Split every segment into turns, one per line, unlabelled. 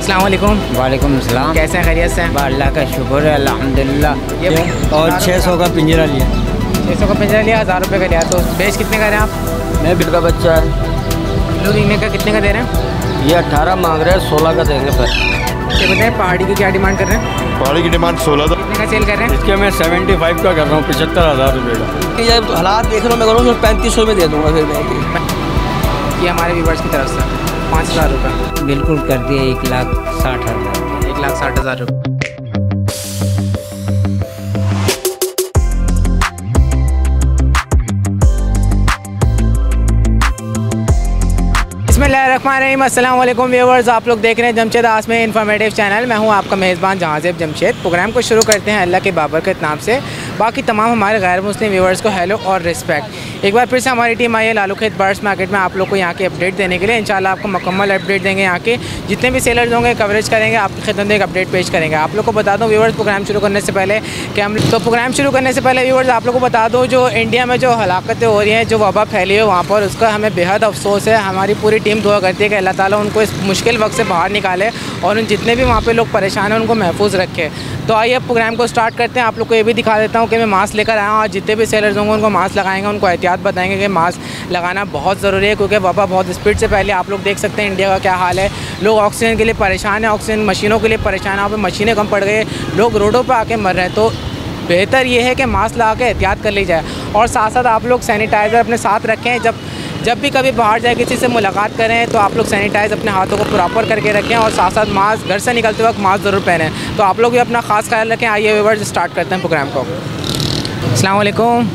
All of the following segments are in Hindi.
अस्सलाम वालेकुम।
वालेकुम सलाम।
कैसे हैं, खैरियत से हैं?
अल्लाह का शुक्र है, अल्हम्दुलिल्लाह। और 600 का पिंजरा लिया।
600 का पिंजरा लिया, 1000 रुपये का लिया। तो बेच कितने का रहे हैं आप?
मैं बिल का बच्चा है।
ब्लू रिंग का कितने का दे रहे हैं?
ये 18 मांग रहे हैं, 16 का देंगे फिर।
ये बताएं पहाड़ी की क्या डिमांड कर रहे हैं?
पहाड़ी की डिमांड 16 था।
कितने का सेल कर रहे हैं?
इसके मैं 75 का कर रहा हूँ, 75,000 रुपये का।
ये हालात देख लो, मैं करूँगा 3500 में दे दूँगा फिर मैं।
ये हमारे व्यूवर्स की तरफ से 5000 रुपये।
बिल्कुल कर दिए 1,60,000।
1,60,000 रुपये। बिस्मिल्लाहिर्रहमानिर्रहीम। अस्सलाम वालेकुम व्यूअर्स, आप लोग देख रहे हैं जमशेद आसमी इन्फॉर्मेटिव चैनल। मैं हूं आपका मेज़बान जहांज़ेब जमशेद। प्रोग्राम को शुरू करते हैं अल्लाह के बाबरकत नाम से। बाकी तमाम हमारे गैर मुस्लिम व्यूअर्स को हेलो और रिस्पेक्ट। एक बार फिर से हमारी टीम आई है लालू खेत बर्ड्स मार्केट में आप लोग को यहाँ की अपडेट देने के लिए। इंशाल्लाह आपको मुकम्मल अपडेट देंगे। यहाँ के जितने भी सेलर्स होंगे कवरेज करेंगे, आपकी खिदमत में एक अपडेट पेश करेंगे। आप लोग को बता दूँ व्यूअर्स, प्रोग्राम शुरू करने से पहले प्रोग्राम शुरू करने से पहले व्यूअर्स आप लोग को बता दूँ, जो इंडिया में जो हलाकतें हो रही हैं, जो वबा फैली है वहाँ पर, उसका हमें बेहद अफसोस है। हमारी पूरी टीम दुआ करती है कि अल्लाह ताला उनको इस मुश्किल वक्त से बाहर निकाले और उन जितने भी वहाँ पे लोग परेशान हैं उनको महफूज रखे। तो आइए अब प्रोग्राम को स्टार्ट करते हैं। आप लोग को ये भी दिखा देता हूँ कि मैं मास्क लेकर आया हूँ। आज जितने भी सेलर्स होंगे उनको मास्क लगाएंगे, उनको एहतियात बताएंगे कि मास्क लगाना बहुत ज़रूरी है, क्योंकि वबा बहुत स्पीड से फैली। आप लोग देख सकते हैं इंडिया का क्या हाल है। लोग ऑक्सीजन के लिए परेशान हैं, ऑक्सीजन मशीनों के लिए परेशान हैं। वहाँ पर मशीनें कम पड़ गई, लोग रोडों पर आके मर रहे हैं। तो बेहतर ये है कि मास्क लगा के एहतियात कर ली जाए और साथ साथ आप लोग सैनिटाइज़र अपने साथ रखें। जब भी कभी बाहर जाए किसी से मुलाकात करें तो आप लोग सैनिटाइज़ अपने हाथों को प्रॉपर करके रखें और साथ साथ मास्क घर से निकलते वक्त मास्क ज़रूर पहनें। तो आप लोग भी अपना ख़ास ख्याल रखें। आइए व्यूअर्स स्टार्ट करते हैं प्रोग्राम को। अस्सलाम वालेकुम।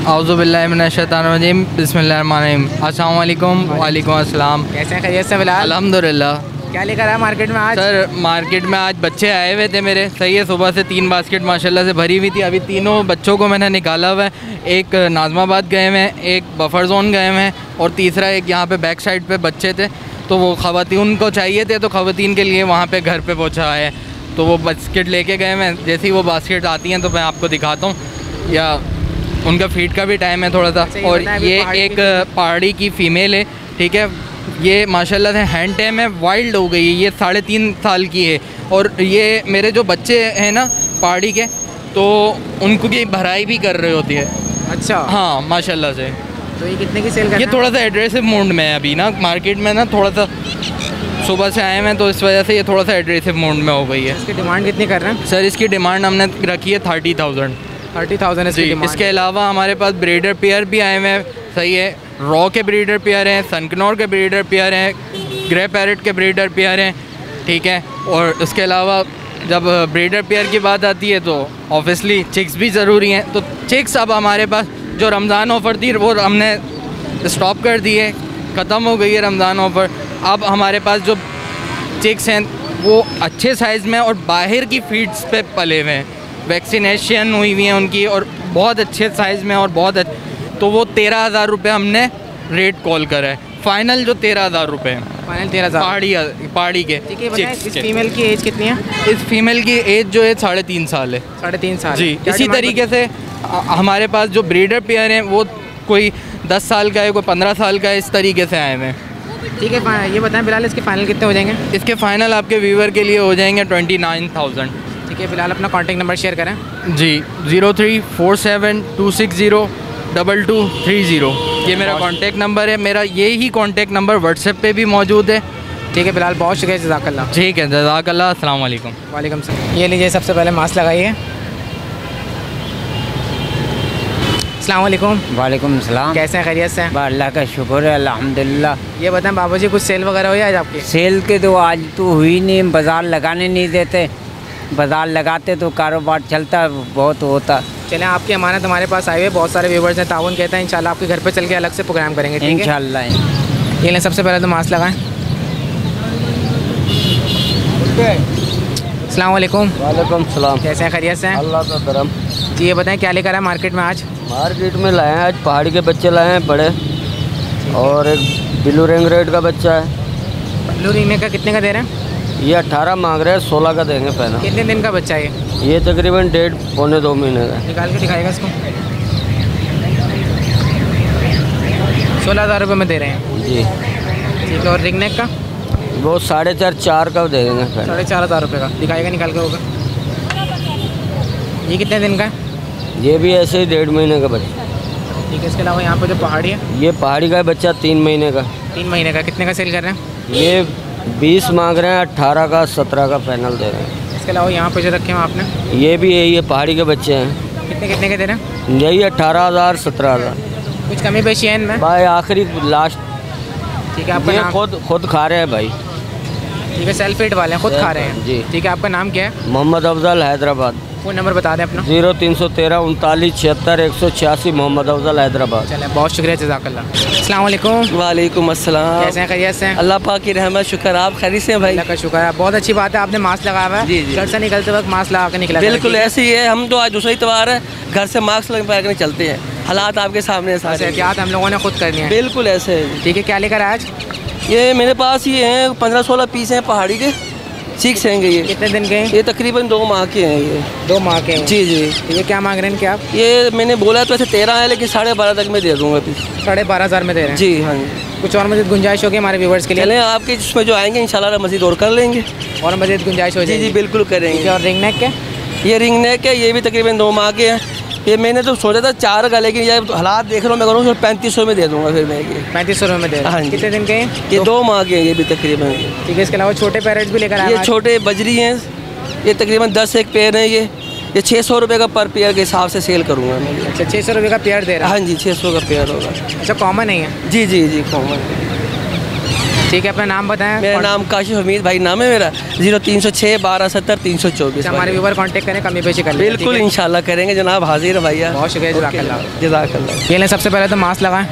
औज़ु बिल्लाहि मिनश शैतानिर रजीम, बिस्मिल्लाहिर्रहमानिर्रहीम। अस्सलाम वालेकुम। वालेकुम अस्सलाम।
कैसे हैं, खैरियत से? फिलहाल
अल्हम्दुलिल्लाह।
क्या लेकर आया मार्केट में आज?
सर मार्केट में आज बच्चे आए हुए थे मेरे, सही है। सुबह से 3 बास्केट माशाल्लाह से भरी हुई थी। अभी तीनों बच्चों को मैंने निकाला हुआ है। एक नाज़माबाद गए हुए हैं, एक बफर जोन गए हुए हैं और तीसरा एक यहाँ पे बैक साइड पे बच्चे थे, तो वो ख़वातीन को चाहिए थे, तो ख़वातीन के लिए वहाँ पे घर पे पहुँचा है। तो वो बास्केट लेके गए हैं। जैसे ही वो बास्केट आती हैं तो मैं आपको दिखाता हूँ, या उनका फीड का भी टाइम है थोड़ा सा। और ये एक पहाड़ी की फ़ीमेल है, ठीक है। ये माशाल्लाह से हैंड टेम है, वाइल्ड हो गई है। ये 3.5 साल की है। और ये मेरे जो बच्चे हैं ना पहाड़ी के, तो उनको की भराई भी कर रही होती है।
अच्छा,
हाँ माशाल्लाह से।
तो ये कितने की सेल कर?
ये थोड़ा सा एग्रेसिव मोड में है अभी ना, मार्केट में ना थोड़ा सा सुबह से आए हैं तो इस वजह से ये थोड़ा सा एग्रेसिव मोड में हो गई है।
इसकी डिमांड कितनी कर रहे हैं?
सर इसकी डिमांड हमने रखी है 30,000।
30,000 इसकी डिमांड।
इसके अलावा हमारे पास ब्रीडर पेयर भी आए हुए हैं, सही है। रॉ के ब्रीडर पेयर हैं, सनकनौर के ब्रीडर पेयर हैं, ग्रे पैरेट के ब्रीडर पेयर हैं, ठीक है। और उसके अलावा जब ब्रीडर पेयर की बात आती है तो ऑब्वियसली चिक्स भी ज़रूरी हैं। तो चिक्स अब हमारे पास जो रमज़ान ऑफ़र थी वो हमने स्टॉप कर दी है, ख़त्म हो गई है रमज़ान ऑफ़र। अब हमारे पास जो चिक्स हैं वो अच्छे साइज़ में और बाहर की फीड्स पे पले हुए हैं, वैक्सीनेशन हुई हुई हैं उनकी, और बहुत अच्छे साइज़ में और बहुत तो वो 13,000 रुपये हमने रेट कॉल करा है। फ़ाइनल जो 13,000 रुपये है,
फाइनल 13,000
पहाड़ी के।
ठीक है, बताएं इस फीमेल की एज कितनी है?
इस फीमेल की एज जो है 3.5 साल है।
3.5 साल
जी। इसी तरीके से हमारे पास जो ब्रीडर पेयर हैं वो कोई 10 साल का है, कोई 15 साल का है, इस तरीके से आए हुए हैं।
ठीक है, ये बताएं फिलहाल इसके फाइनल कितने हो जाएंगे?
इसके फ़ाइनल आपके व्यूवर के लिए हो जाएंगे 29,000।
ठीक है, फिलहाल अपना कॉन्टैक्ट नंबर शेयर करें।
जी, 0347260230, ये मेरा कॉन्टैक्ट नंबर है। मेरा यही कॉन्टैक्ट नंबर व्हाट्सएप पे भी मौजूद है।
ठीक है, फिलहाल बहुत शुक्रिया, जज़ाकल्लाह।
ठीक है, जज़ाकल्लाह। अस्सलाम वालेकुम।
वालेकुम सलाम। ये लीजिए, सबसे पहले मास्क लगाइए। अस्सलाम वालेकुम।
वालेकुम सलाम।
कैसे हैं, खैरियत से हैं?
अल्लाह का शुक्र है, अल्हम्दुलिल्लाह।
ये बताएं बाबू जी, कुछ सेल वगैरह हुई आज आपकी?
सेल के तो आज तो हुई नहीं, बाज़ार लगाने नहीं देते। बाज़ार लगाते तो कारोबार चलता, बहुत होता।
चलें, आपकी अमानत हमारे पास आई हुई है, बहुत सारे व्यूवर्स हैं, ताउन कहते हैं। इंशाल्लाह आपके घर पे चल के अलग से प्रोग्राम करेंगे, ठीक है?
इंशाल्लाह।
ये लें, सबसे पहले तो मास्क लगाएं। अस्सलाम वालेकुम।
वालेकुम सलाम।
कैसे हैं, खैरियत से हैं?
अल्लाह का करम।
जी, ये बताएं क्या लेकर आए मार्केट में आज?
मार्केट में लाए हैं आज पहाड़ी के बच्चे लाए हैं बड़े, और एक ब्लू रिंग रेड का बच्चा है।
ब्लू रिंग का कितने का दे रहे हैं?
ये 18 मांग रहे हैं, 16 का देंगे पहले।
कितने दिन का बच्चा है
ये तकरीबन 1.5 पौने 2 महीने का।
निकाल के दिखाएगा इसको। 16,000 रुपये में दे रहे हैं
जी।
ठीक है। और रिंग नेक का?
वो 4.5-4 का दे देंगे फिर।
4,500 रुपये का दिखाएगा निकाल के होगा। ये कितने दिन का है?
ये भी ऐसे ही 1.5 महीने का बच्चा।
ठीक है, इसके अलावा यहाँ पे जो पहाड़ी है
ये पहाड़ी का है बच्चा 3 महीने का।
3 महीने का, कितने का सेल कर रहे हैं?
ये 20 मांग रहे हैं, 18 का 17 का फाइनल दे रहे हैं।
इसके अलावा यहाँ पे जो रखे हैं आपने,
ये भी यही है, पहाड़ी के बच्चे हैं।
कितने कितने के दे रहे हैं?
यही 18,000 17,000।
कुछ कमी बेशी है इनमें?
भाई आखिरी लास्ट।
ठीक है, आपका
ये
नाम?
खुद खा रहे हैं भाई।
ठीक है, सेल्फ फीड वाले हैं, खुद खा रहे हैं
जी।
ठीक है, आपका नाम क्या है?
मोहम्मद अफजल, हैदराबाद।
फ़ोन नंबर बता दें अपना।
0313 39 76 186। मोहम्मद अफजल, हैदराबाद।
चलें, बहुत शुक्रिया, जज़ाकल्लाह। अस्सलाम वालेकुम।
वालेकुम अस्सलाम।
कैसे हैं, खैरियत से हैं?
अल्लाह पाक की रहमत, शुक्र। आप खैरियत से हैं भाई?
अल्लाह का शुक्र है। बहुत अच्छी बात है, आपने मास्क लगाया हुआ है।
जी, जी।
घर से निकलते वक्त मास्क लगा के निकला।
बिल्कुल ऐसे ही है। हम तो आज दूसरा इतवार है, घर से मास्क लगा कर चलते हैं। हालात आपके सामने हैं सारे।
एहतियात हम लोगों ने खुद करनी है।
बिल्कुल ऐसे है।
ठीक है, क्या लेकर आए आज?
ये मेरे पास ये हैं 15-16 पीस हैं पहाड़ी के। सीख रहेंगे ये।
कितने दिन के हैं?
ये तकरीबन 2 माह के हैं ये।
2 माह के हैं।
जी जी।
ठीक है, क्या मांग रहे हैं क्या आप?
ये मैंने बोला तो ऐसे 13 है, लेकिन 12.5 तक में दे दूँगा पीस।
12,500 में दे रहे हैं।
जी हाँ जी।
कुछ और मज़ीद गुंजाइश होगी हमारे व्यूवर्स के लिए?
चलें, आपके इसमें जो आएंगे इंशाल्लाह मज़ीद और कर लेंगे।
और मज़ीद गुंजाइश हो
जी
जाएगी?
जी बिल्कुल करेंगे।
और रिंग नेक के?
ये रिंग नेक है, ये भी तकरीबन 2 माह के हैं। ये मैंने तो सोचा था 4 का, लेकिन ये हालात देख रहा हूँ मैं करूँ 3500 में दे दूँगा फिर मैं ये।
3500 रुपये में दे रहे
हाँ
हैं।
जी।
कितने दिन के हैं?
ये 2 माह के हैं ये भी तकरीबन।
ठीक है, इसके अलावा छोटे पैरेट्स भी लेकर आए
ये
हैं?
छोटे बजरी हैं, ये तकरीबन 10 एक पेयर हैं। ये 600 रुपये का पर पेयर के हिसाब से सेल करूँगा मैं ये।
अच्छा, 600 रुपये का पेयर दे रहा है?
हाँ जी, 600 का पेयर होगा।
अच्छा, कॉमन नहीं है?
जी जी जी कॉमन।
ठीक है, अपना नाम बताएं।
मेरा नाम काशिफ हमीद भाई नाम है मेरा। 0306 1270 324।
हमारे व्यूवर कांटेक्ट करें, कमी पेशी कर लें।
बिल्कुल इंशाल्लाह करेंगे जनाब, हाजिर है भैया।
बहुत शुक्रिया, जज़ाकल्लाह।
जज़ाकल्लाह।
ये लें, सबसे पहले तो मास्क लगाएं।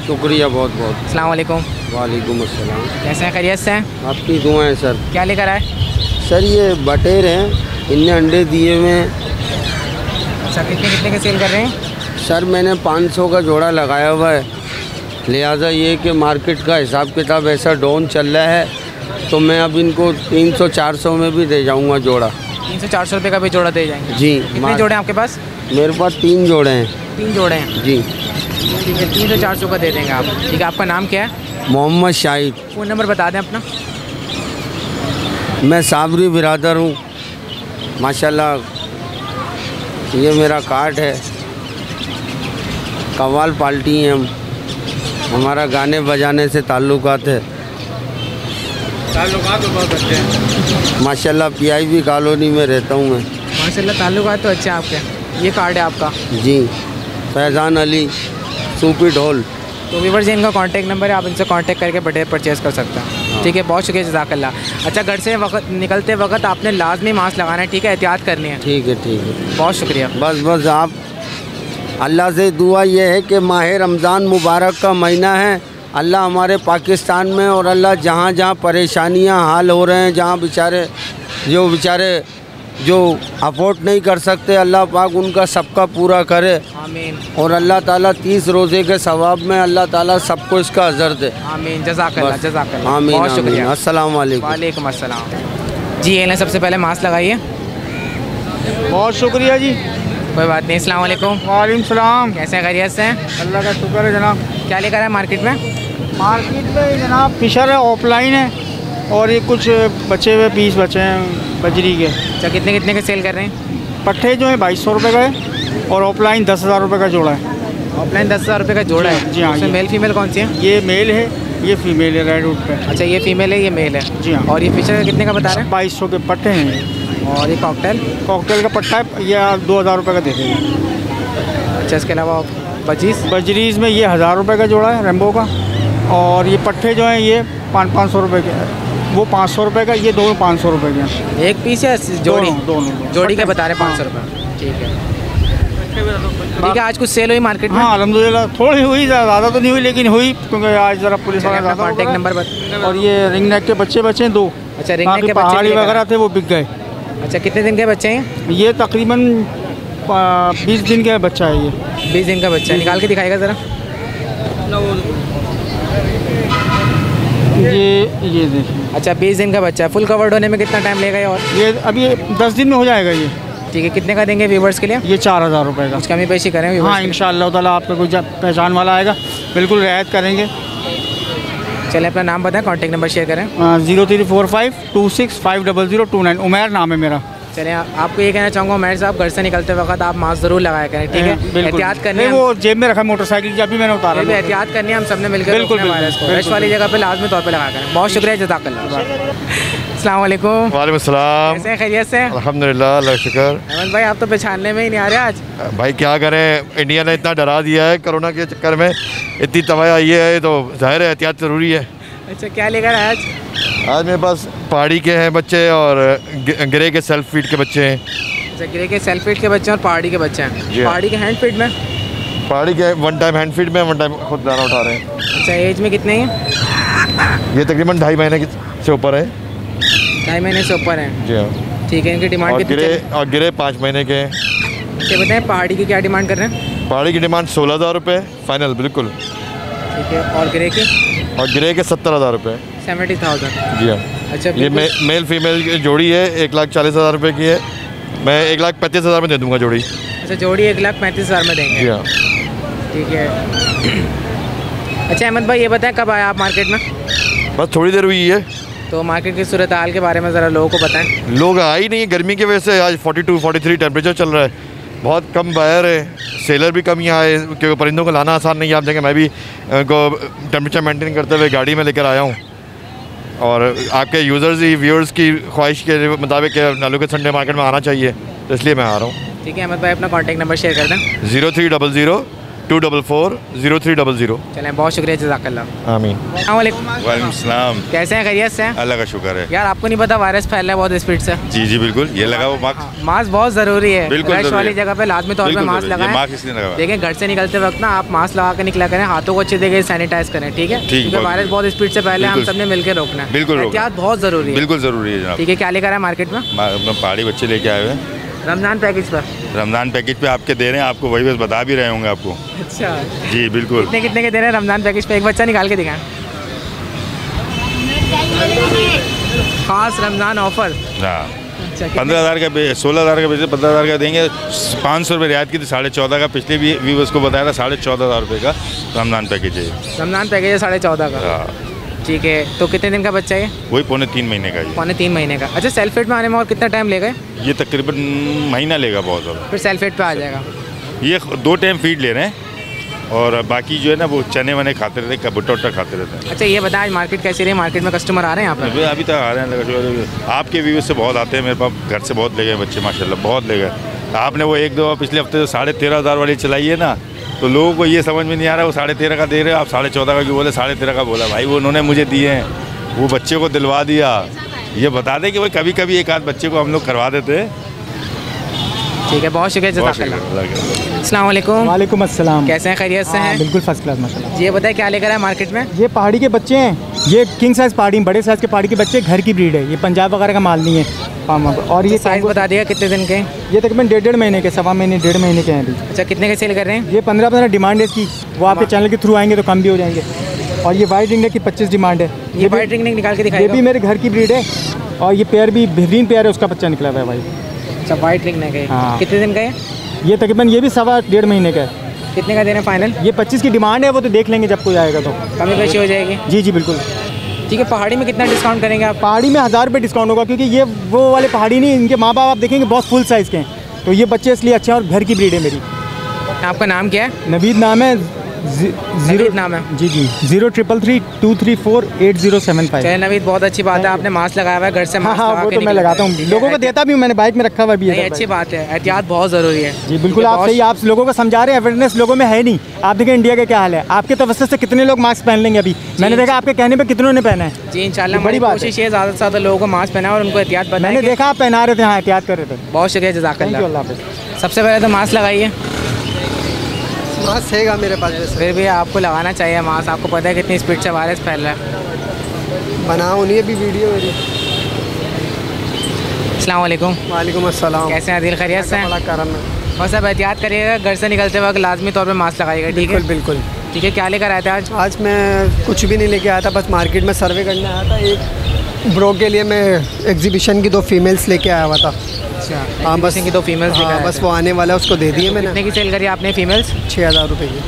शुक्रिया बहुत बहुत।
अस्सलाम वालेकुम।
वालेकुम अस्सलाम।
कैसे हैं, खैरियत से हैं?
आपकी दुआएं सर।
क्या लेकर आए?
सर ये बटेर हैं, इनने अंडे दिए हुए हैं।
अच्छा, कितने कितने के सेल कर रहे हैं?
सर मैंने 500 का जोड़ा लगाया हुआ है, लिहाजा ये कि मार्केट का हिसाब किताब ऐसा डाउन चल रहा है, तो मैं अब इनको 300-400 में भी दे जाऊंगा जोड़ा।
300-400 रुपये का भी जोड़ा दे जाएंगे?
जी।
कितने जोड़े हैं आपके पास?
मेरे पास 3 जोड़े हैं।
3 जोड़े हैं?
जी।
ठीक है, 300-400 का दे देंगे आप। ठीक है, आपका नाम क्या है?
मोहम्मद शाहिद।
फ़ोन नंबर बता दें अपना।
मैं साबरी बिरादर हूँ माशाल्लाह। ये मेरा कार्ड है। कव्वाल पार्टी हैं हम, हमारा गाने बजाने से ताल्लुकात है।
ताल्लुकात तो बहुत अच्छे हैं
माशाल्लाह। PIB कॉलोनी में रहता हूँ मैं।
माशाल्लाह, ताल्लुकात तो अच्छे हैं आपके। ये कार्ड है आपका?
जी। फैज़ान अली, सूपी ढोल।
तो व्यूवर्स, इनका कांटेक्ट नंबर है, आप इनसे कांटेक्ट करके बटेर परचेज़ कर सकते हैं। ठीक है, बहुत शुक्रिया, जज़ाकल्लाह। अच्छा, घर से निकलते वक्त आपने लाजमी मास्क लगाना है, ठीक है, एहतियात करनी है।
ठीक है ठीक है।
बहुत शुक्रिया।
बस आप अल्लाह से दुआ ये है कि माह रमज़ान मुबारक का महीना है, अल्लाह हमारे पाकिस्तान में और अल्लाह जहाँ जहाँ परेशानियाँ हाल हो रहे हैं, जहाँ बेचारे जो अफोर्ड नहीं कर सकते, अल्लाह पाक उनका सबका पूरा करे।
आमीन।
और अल्लाह ताला 30 रोज़े के सवाब में अल्लाह ताला सबको इसका अज़र दे।
आमीन। जज़ाकल्लाह, जज़ाकल्लाह।
आमीन
बहुत शुक्रिया।
अस्सलाम वालेकुम।
वालेकुम अस्सलाम। जी, ये सबसे पहले मास्क लगाइए।
बहुत शुक्रिया जी।
कोई बात नहीं। अस्सलाम वालेकुम।
वालेकुम सलाम।
कैसे हैं, खैरियत से हैं?
अल्लाह का शुक्र है जनाब।
क्या लेकर आए मार्केट में?
मार्केट में जनाब फिशर है, ऑफलाइन है, और ये कुछ बचे हुए पीस बचे हैं बजरी के।
अच्छा, कितने कितने के सेल कर रहे हैं?
पट्ठे जो है 2200 रुपये का है, और ऑफलाइन 10,000 रुपये का जोड़ा है।
ऑफलाइन 10,000 रुपये का जोड़ा है?
जी हाँ।
उसमें मेल फीमेल कौन सी है?
ये मेल है, ये फीमेल है, रेड वुड पे।
अच्छा, ये फीमेल है, ये मेल है?
जी हाँ।
और ये फिशर कितने का बता रहे हैं?
2200 के पट्टे हैं।
और ये कॉकटेल
का पट्टा है, ये 2,000 रुपये का दे देंगे।
अच्छा, इसके अलावा
बजरीज में ये 1,000 रुपये का जोड़ा है रेम्बो का, और ये पट्टे जो हैं ये 500 रुपये के, वो 500 रुपये का, ये दोनों 500 रुपये के हैं।
एक पीस या जोड़ी?
दोनों
जोड़ी के बता रहे 500 रुपये। ठीक है, ठीक है। आज कुछ सेल हुई मार्केट में?
हाँ अल्हम्दुलिल्लाह, थोड़ी हुई, ज़्यादा तो नहीं हुई लेकिन हुई, क्योंकि आज ज़रा पुलिस वाला ज़्यादा
कॉन्टेक्ट नंबर।
और ये रिंग नेक के बच्चे हैं 2।
अच्छा, रिंग नेक के
पहाड़ी वगैरह थे वो बिक गए।
अच्छा, कितने दिन के बच्चे हैं? ये
तकरीबन 20 दिन का बच्चा है। ये
20 दिन का बच्चा है। निकाल के दिखाएगा ज़रा।
ये देखिए।
अच्छा, 20 दिन का बच्चा है। फुल कवर्ड होने में कितना टाइम लेगा? और
ये अभी 10 दिन में हो जाएगा ये।
ठीक है, कितने का देंगे व्यूवर्स के लिए?
ये 4,000 रुपये का।
कुछ कमी पेशी करें?
हाँ इंशाअल्लाह ताला, आपका कोई पहचान वाला आएगा बिल्कुल रियायत करेंगे।
चलिए अपना नाम बताएं, कॉन्टैक्ट नंबर शेयर करें।
0345265029। उमैर नाम है मेरा।
चलिए आपको ये कहना चाहूँगा उमैर साहब, घर से निकलते वक्त आप मास्क ज़रूर लगाया करें, ठीक है? एहतियात करनी है,
वो जेब में रखा मोटरसाइकिल की, अभी मैंने उतारा।
एहतियात करनी है, हम सबने मिलकर
बिल्कुल
वायरस को रश वाली जगह पे लाजमी तौर पे लगाया करें। बहुत शुक्रिया, जज़ाकल्लाह। अस्सलाम वालेकुम।
वालेकुम सलाम।
कैसे हैं, खैरियत से?
अल्हम्दुलिल्लाह, अल्लाह का शुक्र।
अहमद भाई आप तो पहचानने में ही नहीं आ रहे आज।
भाई क्या करें, इंडिया ने इतना डरा दिया है कोरोना के चक्कर में, इतनी तबाही आई है, तो जाहिर है एहतियात ज़रूरी है।
अच्छा, क्या लेकर आए आज?
आज मेरे पास पहाड़ी के हैं बच्चे और गिरे के सेल्फ फीड के बच्चे हैं।
अच्छा, गिरे के सेल्फ फीड के बच्चे और पहाड़ी के बच्चे हैं।
जी।
पहाड़ी के हैंड फीड में?
पहाड़ी के वन टाइम हैंड फीड में, वन टाइम खुद दाना उठा रहे हैं।
अच्छा, एज में कितने हैं?
ये तकरीबन 2.5 महीने से ऊपर है।
2.5 महीने से ऊपर हैं।
जी हाँ।
ठीक है, इनकी डिमांड
और
कितनी?
गिरे 5 महीने के हैं।
ये बताएं पहाड़ी की क्या डिमांड कर रहे हैं?
पहाड़ी की डिमांड 16,000 रुपये फाइनल, बिल्कुल।
ठीक है, और गिरे की?
और गिरे के 70,000 रुपये।
70,000।
जी हाँ।
अच्छा,
ये मेल फीमेल की जोड़ी है, 1,40,000 रुपये की है। मैं 1,35,000 में दे दूँगा जोड़ी।
अच्छा, जोड़ी 1,35,000 में देंगे?
जी हाँ।
ठीक है। अच्छा अहमद भाई, ये बताएं कब आए आप मार्केट में?
बस थोड़ी देर हुई है।
तो मार्केट की सूरत हाल के बारे में ज़रा लोगों को बताएं।
लोग आए ही नहीं, गर्मी की वजह से। आज 42-43 टेम्परेचर चल रहा है, बहुत कम बायर है, सेलर भी कम यहाँ है, क्योंकि परिंदों को लाना आसान नहीं है। आप देखें, मैं भी को टेम्परेचर मेंटेन करते हुए गाड़ी में लेकर आया हूँ, और आपके यूज़र्स ही व्यूअर्स की ख्वाहिश के मुताबिक नालू के संडे मार्केट में आना चाहिए, तो इसलिए मैं आ रहा हूँ।
ठीक है अहमद भाई, अपना कॉन्टैक्ट नंबर शेयर कर दें।
0300-244-0300।
चलें, बहुत शुक्रिया, जज़ाकल्लाह।
आमीन।
वालेकुम सलाम।
कैसे हैं, खैरियत से?
अल्लाह का शुक्र है।
यार आपको नहीं पता वायरस फैल रहा है बहुत स्पीड से?
जी जी बिल्कुल, ये लगा वो मास्क।
मास्क बहुत ज़रूरी है।
बिल्कुल
रश
ज़रूरी
वाली
है।
जगह पे लाजमी तौर पे
बिल्कुल
मास्क
ज़रूरी है।
लगाएं।
मास्क इसलिए लगा हुआ है।
देखिए, घर से निकलते वक्त ना आप मास्क लगा के निकला करें, हाथों को अच्छी जगह सैनिटाइज करें, ठीक है? क्योंकि वायरस बहुत स्पीड से फैले, हम
बिल्कुल।
सबने मिलकर रोकना है।
बिल्कुल रोकना।
एहतियात बहुत ज़रूरी है।
बिल्कुल ज़रूरी है जनाब।
ठीक है, क्या लेकर आए मार्केट में?
पहाड़ी बच्चे लेके आए हुए हैं
रमज़ान पैकेज पर।
रमज़ान पैकेज पे आपके दे रहे हैं, आपको वही बस बता भी रहे होंगे आपको।
अच्छा,
जी बिल्कुल।
कितने कितने के दे रहे हैं रमज़ान पैकेज पे? एक बच्चा निकाल के दिखाएं। खास रमज़ान ऑफर।
हाँ,
अच्छा,
15,000 का 16,000 का बेचे, 15,000 का देंगे। 500 रुपये रियायत की थी, 14,500 का पिछले भी व्यूवर्स को बताया था। 14,500 रुपये का रमज़ान पैकेज है।
रमज़ान पैकेज है 14,500 का।
हाँ,
ठीक है, तो कितने दिन का बच्चा है?
वही 3.25 महीने का ये।
3.25 महीने का। अच्छा, सेल्फ फीड में आने में और कितना टाइम लेगा?
ये तकरीबन महीना लेगा बहुत ज़्यादा।
फिर सेल्फ फीड पे आ जाएगा।
ये 2 टाइम फीड ले रहे हैं, और बाकी जो है ना वो चने वने खाते रहते हैं, भुट्टा उट्टा खाते रहते हैं।
अच्छा, ये बताएं आज मार्केट कैसी रही? मार्केट में कस्टमर आ रहे हैं यहाँ पर?
अभी तक आ रहे हैं, आपके व्यूज़ से बहुत आते हैं मेरे पास। घर से बहुत ले गए बच्चे, माशाल्लाह बहुत ले गए। आपने वो 1-2 पिछले हफ्ते 13,500 वाली चलाई है ना, तो लोगों को ये समझ में नहीं आ रहा, वो 13,500 का दे रहे हो आप, 14,500 का क्यों बोले? 13,500 का बोला भाई, वो उन्होंने मुझे दिए हैं, वो बच्चे को दिलवा दिया। ये बता दें कि भाई कभी कभी एक आध बच्चे को हम लोग करवा देते हैं।
ठीक है, बहुत शुक्रिया, जज़ाकल्लाह। अस्सलाम वालेकुम।
वालेकुम अस्सलाम।
कैसे हैं, खैरियत से हैं?
बिल्कुल फर्स्ट क्लास माशाल्लाह।
ये बताएं क्या लेकर आए मार्केट में?
ये पहाड़ी के बच्चे हैं, ये किंग साइज़ पहाड़ी, बड़े साइज़ के पहाड़ी के बच्चे, घर की ब्रीड है, ये पंजाब वगैरह का माल नहीं है। और ये
साइज़ बता दिया कितने दिन के?
ये तकरीबन 1.5 महीने के, 1.25 महीने 1.5 महीने के हैं अभी।
अच्छा, कितने के सेल कर रहे हैं?
ये 15 डिमांड है इसकी, वो आपके चैनल के थ्रू आएंगे तो कम भी हो जाएंगे। और ये वाइट रिंगनेक की 25 डिमांड है।
ये वाइट रिंगनेक निकाल के
ये
दिखाएगा।
भी मेरे घर की ब्रीड है, और ये पेयर भी बेहतरीन पेयर है, उसका बच्चा निकला हुआ है भाई।
अच्छा, वाइट रिंगनेक है।
हाँ।
कितने दिन का है?
ये तकरीबन ये भी 1.25 महीने का है।
कितने का देना फाइनल?
ये 25 की डिमांड है, वो तो देख लेंगे जब कोई आएगा तो।
कमी पेशी हो जाएगी?
जी जी बिल्कुल।
ठीक है, पहाड़ी में कितना डिस्काउंट करेंगे आप?
पहाड़ी में 1000 रुपये डिस्काउंट होगा, क्योंकि ये वो वाले पहाड़ी नहीं, इनके माँ बाप आप देखेंगे बहुत फुल साइज़ के हैं, तो ये बच्चे इसलिए अच्छे हैं, और घर की ब्रीड है मेरी।
आपका नाम क्या है?
नवीद नाम है।
नवीद नाम है?
जी जी। 0333234875।
चलिए नवीद, बहुत अच्छी बात है, आपने मास्क लगाया हुआ है, घर से
हाँ
मास्क
हाँ,
लगा
वो
के
तो मैं
निकले।
लगाता हूँ, लोगों को देता भी हूँ, मैंने बाइक में रखा हुआ भी है।
नहीं, अच्छी बात है, एहतियात बहुत ज़रूरी है।
जी बिल्कुल, आप सही, आप लोगों को समझा रहे हैं, अवेयरनेस लोगों में है नहीं। आप देखें इंडिया का क्या हाल है, आपके तवज्जो से कितने लोग मास्क पहन लेंगे अभी? मैंने देखा आपके कहने पे कितनों ने पहना है।
जी इंशाल्लाह,
बड़ी
हमारी
बात
कोशिश है ज़्यादा से ज़्यादा लोगों को मास्क पहना और उनको एहतियात
मैंने
बनाएं।
देखा आप पहना रहे थे, हाँ एहतियात कर रहे थे।
बहुत शुक्रिया,
थैंक यू,
जज़ाकल्लाह।
अल्लाह हाफ़िज़।
सबसे पहले तो मास्क लगाइए।
मास्क हैगा मेरे पास,
फिर भी आपको लगाना चाहिए मास्क, आपको पता है कितनी स्पीड से वायरस फैल रहा है।
बनाओ नहीं अभी वीडियो मेरी।
अस्सलाम वालेकुम।
वालेकुम अस्सलाम।
कैसे हैं, दिल खैरियत से हैं?
बड़ा करम है।
बस अब एहतियात करिएगा, घर से निकलते वक्त लाजमी तौर पे मास्क लगाइएगा, ठीक है?
बिल्कुल बिल्कुल।
ठीक है, क्या लेकर आए थे आज?
आज मैं कुछ भी नहीं लेके आया था, बस मार्केट में सर्वे करने आया था। एक ब्रो के लिए मैं एग्जीबिशन की 2 फीमेल्स लेके आया हुआ था।
अच्छा,
हाँ बस
की 2 फीमेल्स लेकर
हाँ,
आए
बस
थे।
वो आने वाला है, उसको दे दिए मैंने।
कितने की सेल करी आपने फीमेल्स?
6,000 रुपये की।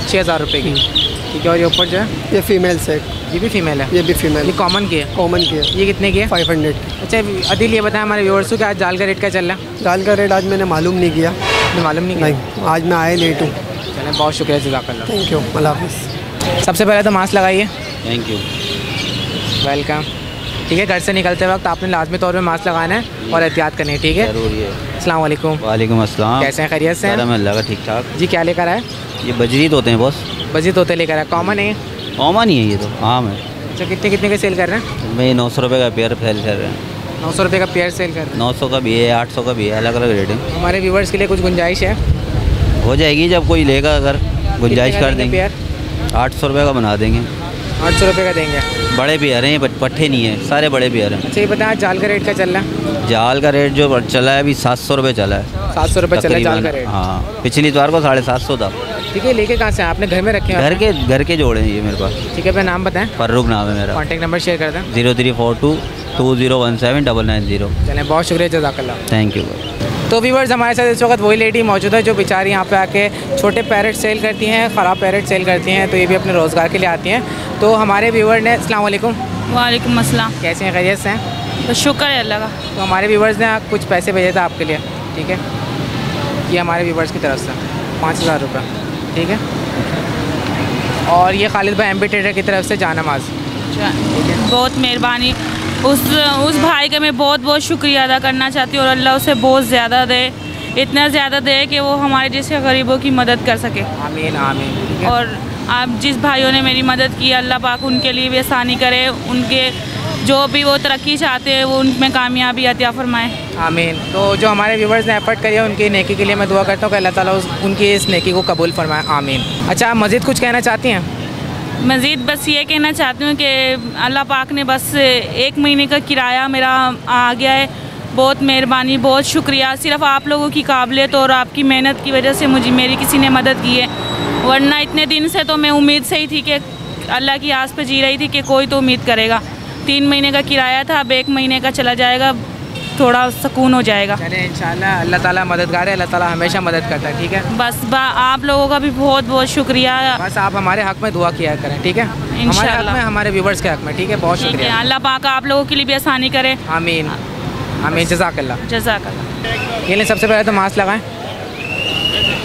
6,000 रुपये की। ठीक है, और ये ऊपर जो है
ये फीमेल्स है।
ये भी फीमेल है?
ये भी फीमेल।
ये कॉमन की है?
कॉमन की है।
ये कितने की है?
500 की।
अच्छा अदिल, ये बताएं हमारे व्यूअर्स को कि आज दाल का रेट क्या चल रहा है?
दाल का रेट आज मैंने मालूम नहीं किया।
मालूम नहीं किया?
नहीं, आज मैं आए लेट हूँ।
चलें, बहुत शुक्रिया, जज़ाकल्लाह।
थैंक यू, अल्लाह हाफ़िज़।
सबसे पहले तो मास्क लगाइए।
Thank you.
वेलकम। ठीक है, घर से निकलते वक्त आपने लाजमी तौर पे मास्क लगाना है और एहतियात करनी है, ठीक है?
ज़रूरी है।
अस्सलाम वालेकुम।
वालेकुम अस्सलाम।
कैसे हैं, खैरियत से हैं?
अल्लाह का ठीक ठाक।
जी, क्या लेकर आए?
ये बजरी तोते हैं बॉस।
बजी तोते लेकर आए, कॉमन है?
कॉमन ही है, ये तो आम है।
अच्छा, कितने कितने के सेल कर रहे हैं?
मैं 900 रुपये का पेयर सेल कर रहे हैं।
900 रुपये का पेयर सेल कर रहे हैं?
900 का भी है, 800 का भी है, अलग अलग रेट है।
हमारे व्यूवर्स के लिए कुछ गुंजाइश है?
हो जाएगी जब कोई लेगा, अगर गुंजाइश कर देंगे।
पेयर
800 रुपये का बना देंगे।
800 रुपये का देंगे?
बड़े पेयर हैं, पट्ठे नहीं है, सारे बड़े पेयर हैं।
अच्छा, ये बताएं जाल का रेट क्या चल रहा है?
जाल का रेट जो चला है अभी 700 रुपये चला है।
700 रुपये चला है जाल का
तकरीबन,
रेट?
हाँ। पिछली बार को 750 था।
ठीक है, लेके कहाँ से हैं आपने? घर में रखे हैं?
घर के जोड़े हैं ये मेरे पास।
ठीक है, अपना नाम बताएं।
फर्रुख नाम है मेरा।
कॉन्टैक्ट नंबर शेयर कर दें।
0342 2017
चलें, बहुत शुक्रिया, जज़ाकल्लाह।
Thank you.
तो व्यूवर्स, हमारे साथ इस वक्त वही लेडी मौजूद है जो बेचारी यहाँ पे आके छोटे पैरेट सेल करती हैं, ख़राब पैरेट सेल करती हैं, तो ये भी अपने रोज़गार के लिए आती हैं। तो हमारे व्यूवर ने, अस्सलाम वालेकुम।
वालेकुम अस्सलाम।
कैसे हैं, खैरियत से हैं?
तो शुक्र है अल्लाह का।
तो हमारे व्यूवर्स ने कुछ पैसे भेजे थे आपके लिए, ठीक है? ये हमारे व्यूवर्स की तरफ से 5000 रुपये, ठीक है? और ये खालिद भाई एमबी ट्रेडर की तरफ से जानमाज।
बहुत मेहरबानी। उस भाई का मैं बहुत बहुत शुक्रिया अदा करना चाहती हूँ और अल्लाह उसे बहुत ज़्यादा दे, इतना ज़्यादा दे कि वो हमारे जैसे गरीबों की मदद कर सके।
आमीन आमीन।
और आप जिस भाइयों ने मेरी मदद की, अल्लाह पाक उनके लिए भी आसानी करे, उनके जो भी वो तरक्की चाहते हैं वो उनमें कामयाबी अता फरमाए।
आमीन। तो जो हमारे व्यूवर्स ने एफर्ट करी है उनकी नेकी के लिए मैं दुआ करता हूँ कि अल्लाह ताला उनकी इस नेकी को कबूल फरमाए। आमीन। अच्छा, आप मज़ीद कुछ कहना चाहती हैं?
मज़ीद बस ये कहना चाहती हूँ कि अल्लाह पाक ने बस 1 महीने का किराया मेरा आ गया है। बहुत मेहरबानी, बहुत शुक्रिया। सिर्फ़ आप लोगों की काबिलियत और आपकी मेहनत की वजह से मेरी किसी ने मदद की है, वरना इतने दिन से तो मैं उम्मीद से ही थी कि अल्लाह की आस पे जी रही थी कि कोई तो उम्मीद करेगा। 3 महीने का किराया था, अब 1 महीने का चला जाएगा, थोड़ा सुकून हो जाएगा।
चलिए, इंशाल्लाह अल्लाह ताला मददगार है, अल्लाह ताला हमेशा मदद करता है, ठीक है?
बस आप लोगों का भी बहुत बहुत शुक्रिया।
बस आप हमारे हक़ में दुआ किया करें, ठीक है? हमारे हक़ में, हमारे व्यूवर्स के हक़ में, ठीक है? बहुत शुक्रिया।
अल्लाह पाक आप लोगों के लिए भी आसानी करे।
आमीन आमीन। जज़ाकल्लाह।
जज़ाकल्लाह।
ये लें, सबसे पहले तो मास्क लगाएं।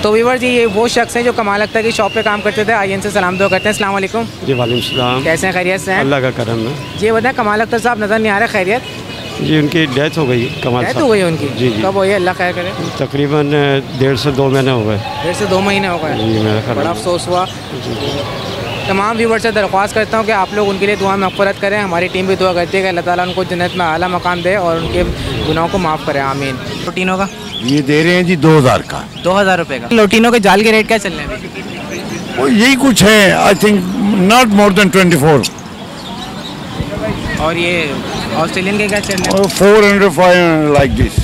तो व्यूवर जी, ये वो शख्स हैं जो कमाल अख्तर की शॉप पे काम करते थे। आइए इनसे सलाम दुआ करते हैं। अस्सलाम वालेकुम।
जी वालेकुम सलाम।
कैसे हैं, खैरियत से हैं?
अल्लाह का करम है।
जी बताएं, कमाल अख्तर साहब नज़र नहीं आ रहे, खैरियत?
जी उनकी डेथ हो गई। कमाल
डेथ हो गई उनकी?
जी जी।
कब हुई है, अल्लाह खैर करे?
तकरीबन 1.5 से 2 महीने हो गए।
1.5 से 2 महीने हो गए?
जी, मेरा ख्याल
बड़ा अफसोस हुआ। तमाम व्यूवर से दरख्वास्त करता हूँ कि आप लोग उनके लिए दुआ मग़फ़िरत करें। हमारी टीम भी दुआ करती है कि अल्लाह ताला उनको जन्नत में आला मकाम दे और उनके गुनाहों को माफ़ करे। आमीन। लोटिनो का
ये दे रहे हैं जी 2000 का।
2000 रुपये का। लोटिनो के जाल के रेट क्या चल रहे हैं?
वो यही कुछ है, I think not more than 24।
और ये ऑस्ट्रेलियन के क्या चल रहे हैं?
400 500 लाइक दिस।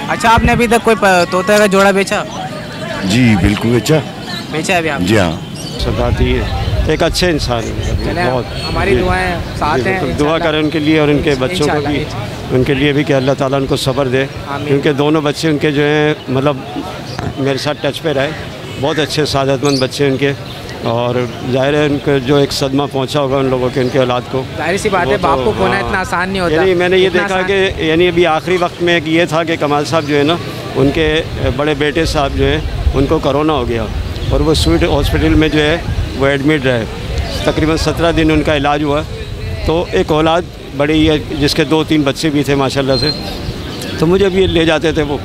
अच्छा, आपने अभी तक कोई तोता का जोड़ा बेचा?
जी बिल्कुल बेचा
है अभी आप?
जी हाँ।
सदाती एक अच्छे इंसान है, बहुत।
हमारी दुआएं साथ हैं।
दुआ करें उनके लिए और उनके बच्चों को भी, उनके लिए भी कि अल्लाह ताला उनको सब्र दे, क्योंकि दोनों बच्चे उनके जो हैं मतलब मेरे साथ टच पे रहे, बहुत अच्छे सादतमंद बच्चे उनके। और ज़ाहिर है उनको जो एक सदमा पहुंचा होगा उन लोगों के, उनके औलाद को।
जाहिर सी बात है, बाप को खोना इतना आसान नहीं होता।
यानी मैंने ये देखा कि यानी अभी आखिरी वक्त में ये था कि कमाल साहब जो है ना, उनके बड़े बेटे साहब जो हैं उनको कोरोना हो गया और वो स्वीट हॉस्पिटल में जो है वो एडमिट रहे। तकरीबन 17 दिन उनका इलाज हुआ। तो एक औलाद बड़ी है जिसके 2-3 बच्चे भी थे माशाल्लाह से, तो मुझे भी ले जाते थे वो।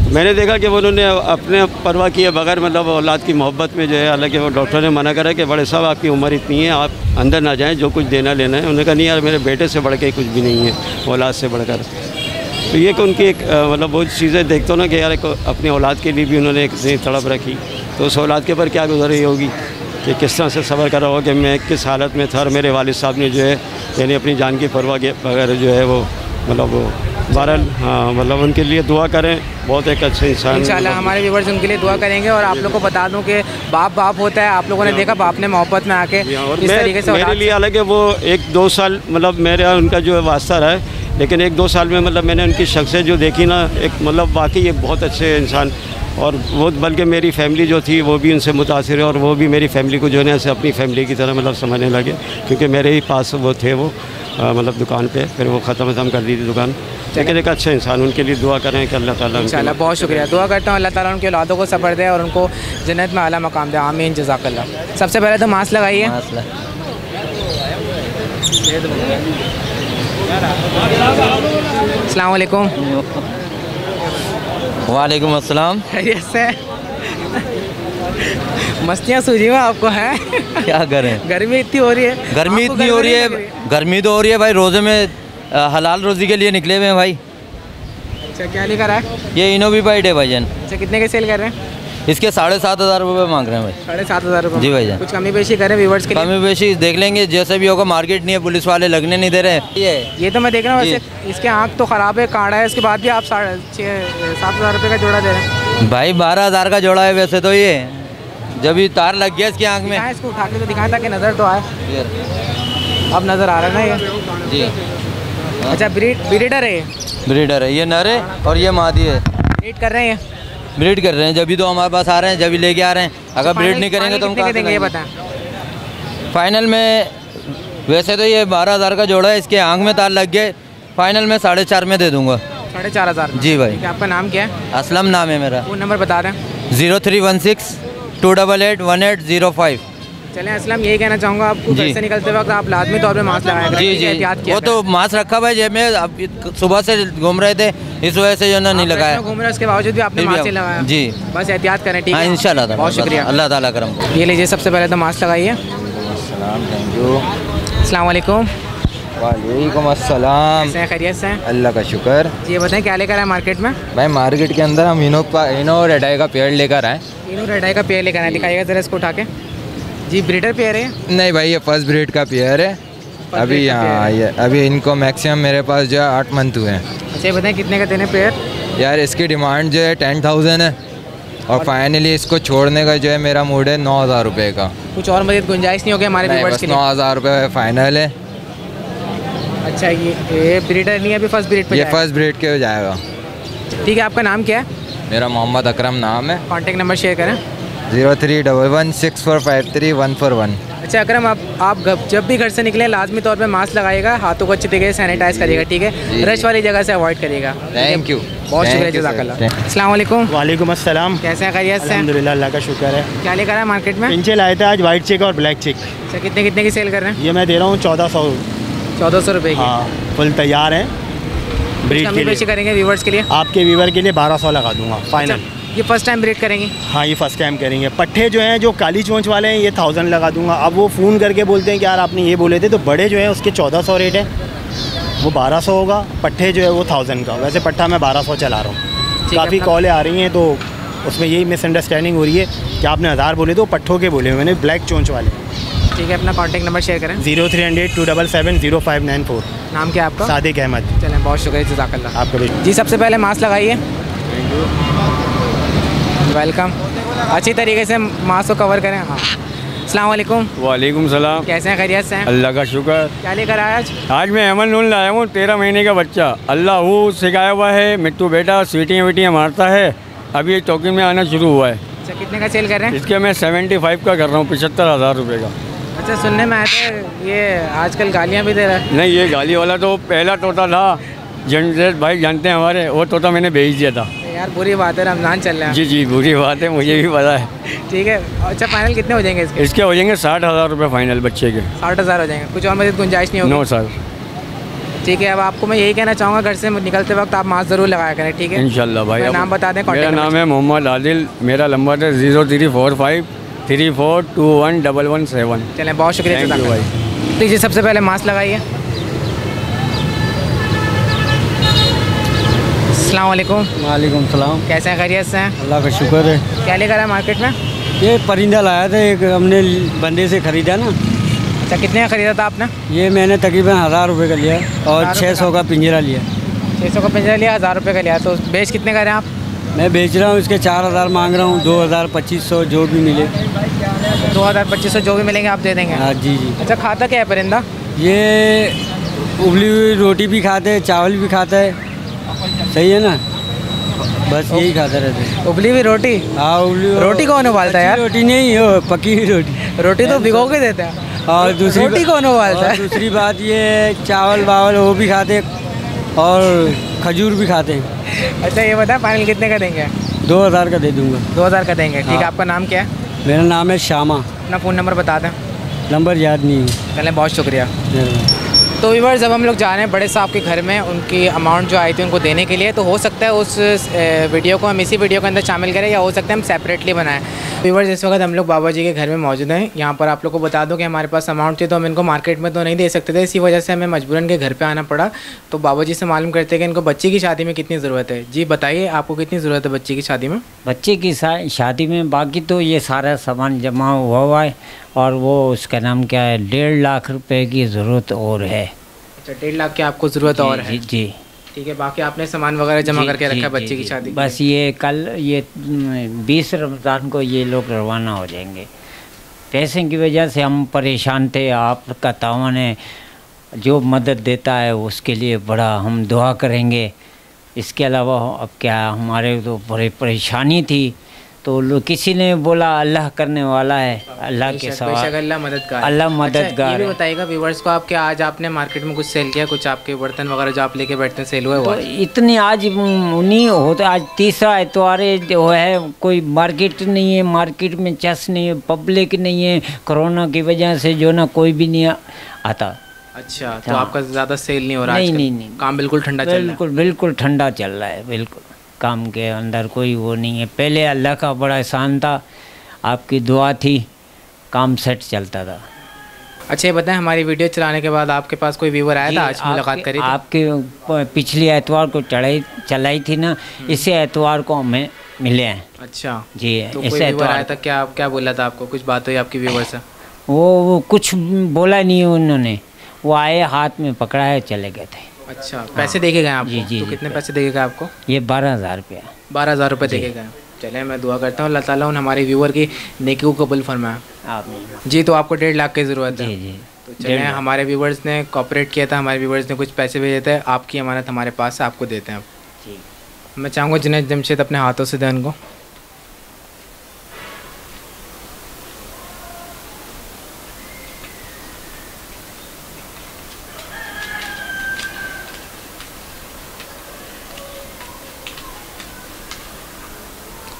मैंने देखा कि उन्होंने अपने परवाह किए बगैर मतलब औलाद की मोहब्बत में जो है, हालांकि वो डॉक्टर ने मना करा कि बड़े साहब आपकी उम्र इतनी है, आप अंदर ना जाएं, जो कुछ देना लेना है। उन्होंने कहा नहीं यार, मेरे बेटे से बढ़ के कुछ भी नहीं है, औलाद से बढ़कर। तो ये कि उनकी एक मतलब बहुत चीज़ें देखते हो ना कि यार अपनी औलाद के लिए भी उन्होंने एक इतनी तड़प रखी, तो उस औलाद के ऊपर क्या गुजर रही होगी कि किस तरह से सब्र करा होगा कि मैं किस हालत में था। और मेरे वालिद साहब ने जो है यानी अपनी जान की परवाह के बगैर जो है वो मतलब वो बहरहाल हाँ मतलब उनके लिए दुआ करें। बहुत एक अच्छे इंसान
इंशाल्लाह हमारे व्यूवर्स उनके लिए दुआ करेंगे। और आप लोगों को बता दूं कि बाप होता है। आप लोगों ने देखा बाप ने मोहब्बत में आके इस तरीके से
मेरे लिए हालांकि वो 1-2 साल मतलब मेरे उनका जो है वास्ता रहा है, लेकिन 1-2 साल में मतलब मैंने उनकी शख्सियत जो देखी ना, एक मतलब वाकई एक बहुत अच्छे इंसान और वो बल्कि मेरी फैमिली जो थी वो भी उनसे मुतासिर है और वो भी मेरी फैमिली को जो है ना ऐसे अपनी फैमिली की तरह मतलब समझने लगे, क्योंकि मेरे ही पास वो थे वो मतलब दुकान पे, फिर वो ख़त्म कर दी थी दुकान। लेकिन एक अच्छा इंसान, उनके लिए दुआ करें कि अल्लाह ताला
इंशाल्लाह। बहुत शुक्रिया, दुआ करता हूँ अल्लाह ताला उनके औलादों को सब्र दे और उनको जन्नत में आला मकाम दे, आमीन, जज़ाकल्लाह। सबसे पहले तो मास्क लगाइए। अस्सलाम वालेकुम।
वालेकुम अस्सलाम।
खैरियत से? मस्तियाँ सूझी हुई आपको है?
क्या करें,
गर्मी इतनी हो रही है।
गर्मी इतनी हो रही है, गर्मी तो हो रही है भाई, रोज़े में हलाल रोज़ी के लिए निकले हुए हैं भाई।
अच्छा, क्या लेकर आए?
ये इनोवीबाइट है भाईजान।
अच्छा, कितने के सेल कर रहे हैं?
इसके 7,500 रुपये मांग रहे हैं भाई।
7,500 रुपये?
जी भाईजान।
कुछ कमी पेशी करें व्यूअर्स के लिए?
कमी पेशी देख लेंगे, जैसे भी होगा। मार्केट नहीं है, पुलिस वाले लगने नहीं दे रहे।
ये तो मैं देख रहा हूँ, वैसे इसके आँख तो ख़राब है, काड़ा है, इसके बाद भी आप 7,500 रुपये का जोड़ा दे रहे हैं
भाई। 12,000 का जोड़ा है वैसे तो ये, जब ये तार लग गया इसकी आँख में।
इसको उठा के तो दिखाया ताकि नज़र तो आए। अब नज़र आ रहा है ना ये?
जी।
अच्छा, ब्रीडर है ये?
ब्रीडर है, ये नर है और ये मादी है।
ब्रीड कर रहे हैं?
ब्रीड कर रहे हैं, जब भी तो हमारे पास आ रहे हैं, जब भी लेके आ रहे हैं। अगर ब्रीड नहीं करेंगे तो हम कहाँ
देंगे, ये बताएं।
फाइनल में वैसे तो ये 12,000 का जोड़ा है, इसके आँख में तार लग गए, फाइनल में 4,500 में दे दूंगा।
4,500?
जी भाई।
आपका नाम क्या है?
असलम नाम है मेरा।
फ़ोन नंबर बता दें।
0316-288-1805।
चलें असलम, यही कहना चाहूँगा आपको, घर से निकलते वक्त आप लाजमी तौर पे मास्क लगाया करें।
जी जी, वो तो मास्क रखा भाई जेब में, अब सुबह से घूम रहे थे इस वजह से जो ना नहीं लगाया।
घूम रहे उसके बावजूद भी आपने मास्क नहीं लगाया?
जी,
बस एहतियात करें, ठीक है?
इंशाल्लाह।
बहुत शुक्रिया,
अल्लाह ताला करम।
ये लीजिए, सबसे पहले तो मास्क लगाइए।
Thank you.
अस्सलाम वालेकुम।
वालेकुम अस्सलाम।
कैसे हैं, खैरियत से हैं?
अल्लाह का शुक्र।
ये बताएं क्या लेकर आए मार्केट में?
भाई मार्केट के अंदर हम इनो रेड आई का पेड़ लेकर आए।
इनो रेड आई का पेड़ लेकर आए, दिखाइएगा ज़रा इसको उठा के। जी, ब्रीडर पेयर है?
नहीं भाई, ये फर्स्ट ब्रीड का पेयर है। अभी यहाँ अभी इनको मैक्सिमम मेरे पास जो है 8 मंथ हुए हैं।
अच्छा, ये बताएं कितने का देने पेयर?
यार इसकी डिमांड जो है 10,000 है और फाइनली इसको छोड़ने का जो है मेरा मूड है 9,000 रुपये का।
कुछ और मज़ीद गुंजाइश नहीं होगी हमारे व्यूअर्स के लिए?
9,000 रुपये फाइनल है।
अच्छा, ये ब्रीडर नहीं है, अभी फर्स्ट ब्रीड पे
ये फर्स्ट ब्रीड के हो जाएगा।
ठीक है, आपका नाम क्या है?
मेरा मोहम्मद अकरम नाम है।
कॉन्टेक्ट नंबर शेयर करें।
031164534141।
अच्छा अकरम, आप जब भी घर से निकलें लाजमी तौर पे मास्क लगाइएगा, हाथों को अच्छी तरीके से सैनिटाइज करिएगा, ठीक है? रश वाली जगह से अवॉइड करिएगा।
थैंक यू,
बहुत शुक्रिया, जज़ाकल्लाह। अस्सलाम वालेकुम।
वालेकुम अस्सलाम।
कैसे हैं, खैरियत से?
अल्हम्दुलिल्लाह, अल्लाह का शुक्र है।
क्या लेकर आए मार्केट में?
पिंचे लाए थे आज, वाइट चेक और ब्लैक चेक।
अच्छा, कितने कितने की सेल कर रहे हैं?
ये मैं दे रहा हूँ 1400।
1400 रुपये की?
हाँ, फुल तैयार है। ब्रीड के लिए
करेंगे व्यूवर्स के लिए?
आपके व्यूवर के लिए 1200 लगा दूंगा फाइनल।
ये फर्स्ट टाइम ब्रीड करेंगे?
हाँ, ये फर्स्ट टाइम करेंगे। पट्ठे जो हैं, जो काली चोंच वाले हैं, ये 1000 लगा दूंगा। अब वो फ़ोन करके बोलते हैं कि यार आपने ये बोले थे, तो बड़े जो हैं उसके 1400 रेट है, वो 1200 होगा। पट्ठे जो है वो 1000 का। वैसे पट्ठा मैं 1200 चला रहा हूँ। काफ़ी कॉलें आ रही हैं, तो उसमें यही मिसअंडरस्टैंडिंग हो रही है कि आपने 1000 बोले तो पट्ठों के बोले, मैंने ब्लैक चोंच वाले।
ठीक है, अपना कॉन्टैक्ट नंबर शेयर करें।
0300-277-0594।
नाम क्या आपका?
सादिक अहमद।
चलें, बहुत शुक्रिया, जज़ाकल्लाह।
आपका
जी, सबसे पहले मास्क लगाइए। वेलकम। अच्छी तरीके से मास्क को कवर करें। हाँ, अस्सलाम वालेकुम।
वालेकुम सलाम।
कैसे हैं, खैरियत से हैं?
अल्लाह का शुक्र।
क्या लेकर आया आज?
आज मैं अमन नून लाया हूँ, 13 महीने का बच्चा। अल्लाह वो सिखाया हुआ है, मिट्टू बेटा सीटियाँ वीटियाँ मारता है, अभी एक चौकी में आना शुरू हुआ है।
अच्छा, कितने का सेल कर रहे हैं?
इसके मैं 75 का कर रहा हूँ, 75,000 रुपये का।
अच्छा, सुनने में आया था ये आजकल गालियाँ भी दे रहा है।
नहीं, ये गाली वाला तो पहला तोता था, जनरेट भाई जानते हैं हमारे, वो तोता मैंने भेज दिया था।
यार बुरी बात है, रमज़ान चल रहा है।
जी जी, बुरी बात है, मुझे भी पता है।
ठीक है। अच्छा, फाइनल कितने हो जाएंगे इसके?
इसके हो जाएंगे 60,000 रुपये फाइनल बच्चे के।
60,000 हो जाएंगे, कुछ और मज़ीद गुंजाइश नहीं होगी?
No sir.
ठीक है, अब आपको मैं यही कहना चाहूँगा, घर से निकलते वक्त आप मास्क ज़रूर लगाया करें, ठीक है?
इंशाल्लाह भाई।
नाम बता दें।
मेरा नाम है मोहम्मद आदिल, मेरा नंबर है 034534211117।
चलें, बहुत शुक्रिया भाई। लीजिए, सबसे पहले मास्क लगाइए। अस्सलाम वालेकुम।
वालेकुम सलाम।
कैसे हैं, खैरियत से हैं?
अल्लाह का शुक्र है।
क्या लेकर आए मार्केट में?
ये परिंदा लाया था, एक हमने बंदे से ख़रीदा ना।
अच्छा, कितने का ख़रीदा था आपने?
ये मैंने तकरीबन 1000 रुपये का लिया और 600 का पिंजरा लिया।
600 का पिंजरा लिया, 1000 रुपये का लिया, तो बेच कितने का रहे हैं आप?
मैं बेच रहा हूँ, इसके 4000 मांग रहा हूँ, 2000, 2500 जो भी मिले।
2000, 2500 जो भी मिलेंगे आप दे देंगे?
हाँ जी जी।
अच्छा, खाता क्या है परिंदा?
ये उबली हुई रोटी भी खाता है, चावल भी खाता है, सही है ना? बस यही खाते रहते।
उबली हुई रोटी?
हाँ उबली।
रोटी कौन उबालता है यार?
रोटी नहीं, वो पकी हुई रोटी।
रोटी तो भिगो के देते हैं।
और दूसरी
रोटी कौन उबालता है?
दूसरी बात ये चावल वावल वो भी खाते और खजूर भी खाते हैं।
अच्छा ये बता फाइनल कितने का देंगे?
2000 का दे दूँगा।
2000 का देंगे, ठीक है।
हाँ।
आपका नाम क्या है?
मेरा नाम है श्यामा।
अपना फ़ोन नंबर बता दें।
नंबर याद नहीं है।
चलें, बहुत शुक्रिया। तो व्यूअर्स, जब हम लोग जा रहे हैं बड़े साहब के घर में उनकी अमाउंट जो आई थी उनको देने के लिए, तो हो सकता है उस वीडियो को हम इसी वीडियो के अंदर शामिल करें या हो सकता है हम सेपरेटली बनाएं। व्यूअर्स, इस वक्त हम लोग बाबा जी के घर में मौजूद हैं। यहाँ पर आप लोग को बता दूं कि हमारे पास अमाउंट थी तो हम इनको मार्केट में तो नहीं दे सकते थे, इसी वजह से हमें मजबूरन के घर पर आना पड़ा। तो बाबा जी से मालूम करते हैं कि इनको बच्ची की शादी में कितनी ज़रूरत है। जी बताइए, आपको कितनी ज़रूरत है बच्ची की शादी में?
बच्चे की शादी में बाकी तो ये सारा सामान जमा हुआ है और वो उसका नाम क्या है, 1.5 लाख रुपए की ज़रूरत और है।
अच्छा, 1.5 लाख की आपको ज़रूरत और है?
जी।
ठीक है, बाकी आपने सामान वगैरह जमा करके रखा है बच्चे की शादी?
बस ये कल ये 20 रमज़ान को ये लोग रवाना हो जाएंगे। पैसे की वजह से हम परेशान थे, आपका तावन है जो मदद देता है उसके लिए बड़ा हम दुआ करेंगे। इसके अलावा अब क्या, हमारे तो बड़ी परेशानी थी तो किसी ने बोला अल्लाह करने वाला है, अल्लाह के सवा
अल्लाह मददगार,
अल्लाह मददगार।
ये भी बताइएगा व्यूअर्स को आप, क्या आज आपने मार्केट में कुछ सेल किया? कुछ आपके बर्तन वगैरह जो आप लेके बैठते हैं सेल हुआ है?
तो इतनी आज नहीं होता, आज तीसरा एतवार जो है, कोई मार्केट नहीं है, मार्केट में चस नहीं है, पब्लिक नहीं है, कोरोना की वजह से जो ना कोई भी नहीं आता।
अच्छा, तो आपका ज़्यादा सेल नहीं हो रहा?
नहीं,
काम बिल्कुल ठंडा चल रहा है?
बिल्कुल ठंडा चल रहा है, बिल्कुल काम के अंदर कोई वो नहीं है। पहले अल्लाह का बड़ा एहसान था, आपकी दुआ थी, काम सेट चलता था।
अच्छा ये बताएं, हमारी वीडियो चलाने के बाद आपके पास कोई व्यूवर आया था? आज मुलाकात करी थी?
आपके पिछली एतवार को चलाई थी ना, इसी एतवार को हमें मिले हैं।
अच्छा
जी,
तो कोई व्यूवर आया था, क्या बोला था आपको? कुछ बात हुई आपकी व्यूवर से?
वो कुछ बोला नहीं उन्होंने, वो आए हाथ में पकड़ा है चले गए थे।
अच्छा, पैसे देके गए आपको?
जी।
तो कितने पैसे देके गए आपको?
ये 12,000 रुपया।
12,000 रुपये देके गए। चले, मैं दुआ करता हूँ अल्लाह ताला उन हमारे व्यूवर की नेकी को कबूल फरमाए। जी, तो आपको 1.5 लाख की ज़रूरत है?
जी।
तो चले, हमारे व्यूवर्स ने कॉपरेट किया था, हमारे व्यूवर्स ने कुछ पैसे भेजे थे, आपकी अमानत हमारे पास है, आपको देते हैं।
जी,
मैं चाहूँगा जुनैद जमशेद अपने हाथों से दें उनको।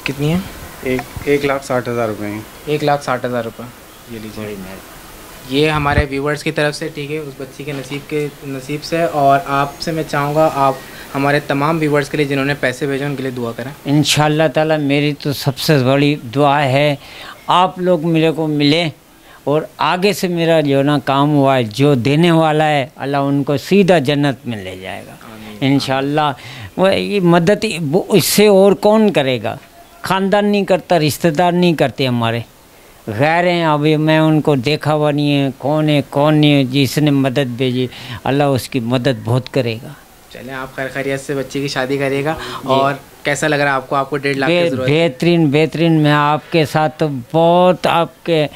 कितनी है?
1,60,000 रुपये।
1,60,000 रुपये, ये लीजिए। ये हमारे व्यूवर्स की तरफ से, ठीक है, उस बच्ची के नसीब से। और आपसे मैं चाहूँगा आप हमारे तमाम व्यूवर्स के लिए जिन्होंने पैसे भेजे उनके लिए दुआ करें।
इंशाअल्लाह ताला मेरी तो सबसे बड़ी दुआ है आप लोग मेरे को मिले और आगे से मेरा जो ना काम हुआ है, जो देने वाला है अल्लाह उनको सीधा जन्नत में ले जाएगा इंशाअल्लाह। वो ये मदद इससे और कौन करेगा? ख़ानदान नहीं करता, रिश्तेदार नहीं करते, हमारे गैर हैं। अभी मैं उनको देखा हुआ नहीं है, कौन है कौन नहीं है, जिसने मदद भेजी अल्लाह उसकी मदद बहुत करेगा।
चलें, आप खैरियत से बच्चे की शादी करिएगा। और कैसा लग रहा है आपको? आपको 1.5 लाख की ज़रूरत है?
बेहतरीन। मैं आपके साथ तो बहुत, आपके